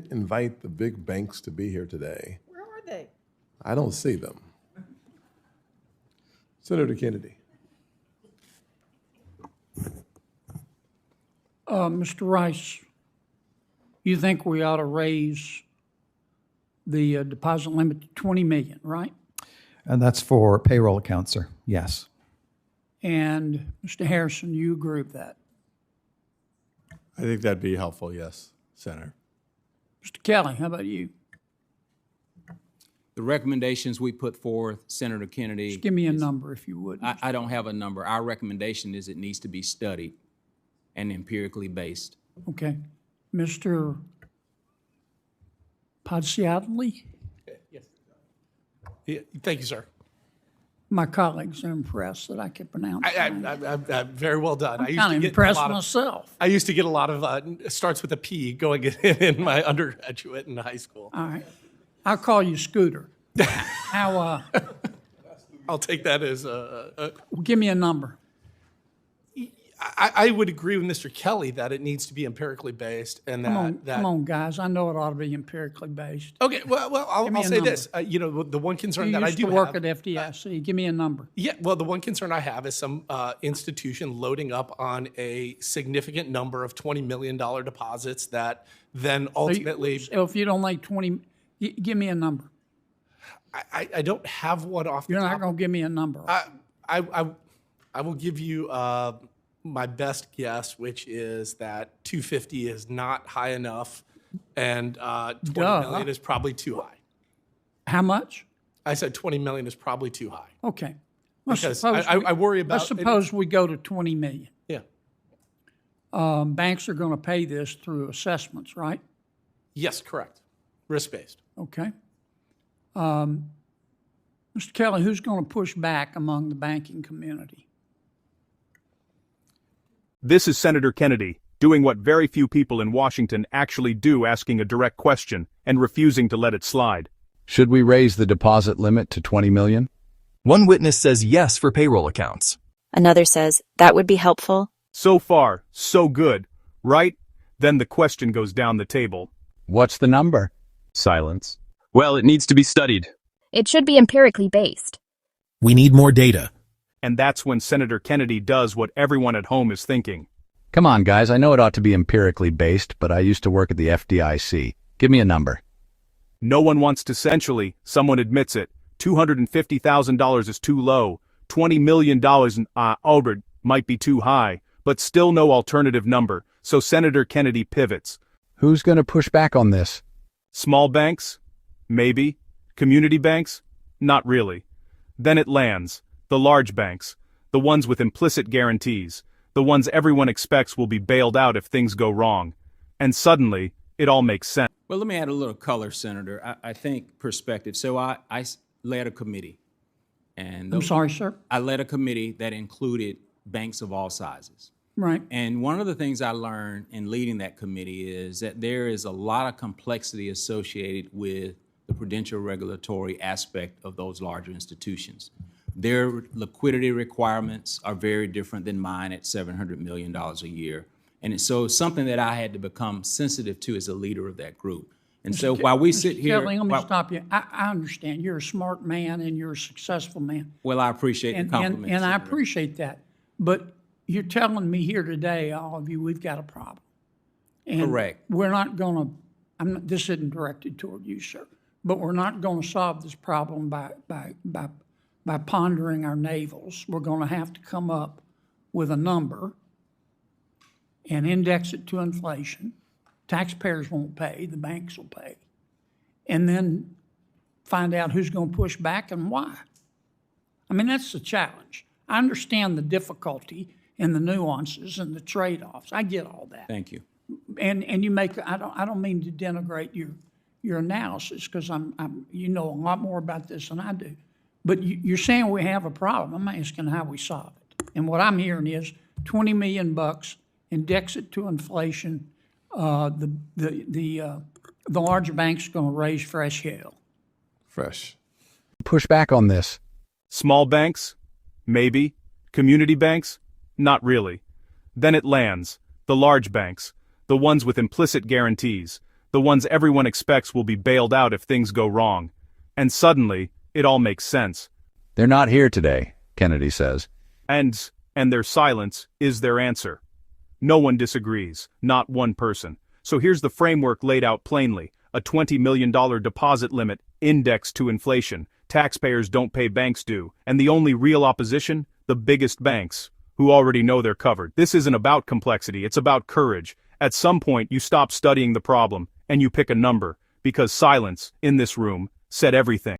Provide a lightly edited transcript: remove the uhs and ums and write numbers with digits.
didn't invite the big banks to be here today. Where are they? I don't see them. Senator Kennedy. Mr. Rice, you think we ought to raise the deposit limit to 20 million, right? And that's for payroll accounts, sir. Yes. And Mr. Harrison, you agree with that? I think that'd be helpful, yes, Senator. Mr. Kelly, how about you? The recommendations we put forth, Senator Kennedy. Just give me a number if you would. I don't have a number. Our recommendation is it needs to be studied and empirically based. Okay. Mr. Podsiadly? Yeah, thank you, sir. My colleagues are impressed that I can pronounce it. Very well done. I'm kind of impressed myself. I used to get a lot of starts with a P going in my undergraduate and high school. All right. I'll call you Scooter. How, I'll take that as give me a number. I would agree with Mr. Kelly that it needs to be empirically based and that. Come on, guys. I know it ought to be empirically based. Okay, well, Give me I'll a say number. this. The one concern You that I used do to work have, at FDIC. Give me a number. yeah, well, the one concern I have is some institution loading up on a significant number of $20 million deposits that then ultimately. So if you don't like 20, give me a number. I don't have one off the You're top. not going to give me a number. I will give you my best guess, which is that 250 is not high enough, and 20 million is probably too high. How much? I said 20 million is probably too high. Okay. Let's Because suppose I worry about. let's suppose we go to 20 million. Yeah. Banks are going to pay this through assessments, right? Yes, correct. Risk based. Okay. Mr. Kelly, who's going to push back among the banking community? This is Senator Kennedy, doing what very few people in Washington actually do, asking a direct question and refusing to let it slide. Should we raise the deposit limit to 20 million? One witness says yes for payroll accounts. Another says that would be helpful. So far, so good, right? Then the question goes down the table. What's the number? Silence. Well, it needs to be studied. It should be empirically based. We need more data. And that's when Senator Kennedy does what everyone at home is thinking. Come on, guys. I know it ought to be empirically based, but I used to work at the FDIC. Give me a number. No one wants to. Essentially, someone admits it. $250,000 is too low. $20 million in Albert might be too high, but still no alternative number. So Senator Kennedy pivots. Who's going to push back on this? Small banks? Maybe. Community banks? Not really. Then it lands. The large banks. The ones with implicit guarantees. The ones everyone expects will be bailed out if things go wrong. And suddenly, it all makes sense. Well, let me add a little color, Senator. I think perspective. So I led a committee. And I'm sorry, sir. I led a committee that included banks of all sizes. Right. And one of the things I learned in leading that committee is that there is a lot of complexity associated with the prudential regulatory aspect of those larger institutions. Their liquidity requirements are very different than mine at $700 million a year. And so something that I had to become sensitive to as a leader of that group. And so while we sit here... Kelly, let me stop you. I understand. You're a smart man and you're a successful man. Well, I appreciate the compliment, And I Senator. appreciate that. But you're telling me here today, all of you, we've got a problem. And Correct. we're not going to, this isn't directed toward you, sir, but we're not going to solve this problem by pondering our navels. We're going to have to come up with a number and index it to inflation. Taxpayers won't pay, the banks will pay. And then find out who's going to push back and why. I mean, that's the challenge. I understand the difficulty and the nuances and the trade-offs. I get all that. Thank you. And you make, I don't mean to denigrate your analysis, because you know a lot more about this than I do. But you're saying we have a problem. I'm asking how we solve it. And what I'm hearing is $20 million, index it to inflation. The larger banks are going to raise fresh hell. Fresh. Push back on this. Small banks? Maybe. Community banks? Not really. Then it lands. The large banks. The ones with implicit guarantees. the ones everyone expects will be bailed out if things go wrong. And suddenly, it all makes sense. They're not here today, Kennedy says. And their silence is their answer. No one disagrees, not one person. So here's the framework laid out plainly. A $20 million deposit limit, indexed to inflation. Taxpayers don't pay banks due. And the only real opposition? The biggest banks, who already know they're covered. This isn't about complexity, it's about courage. At some point, you stop studying the problem, and you pick a number, because silence, in this room, said everything.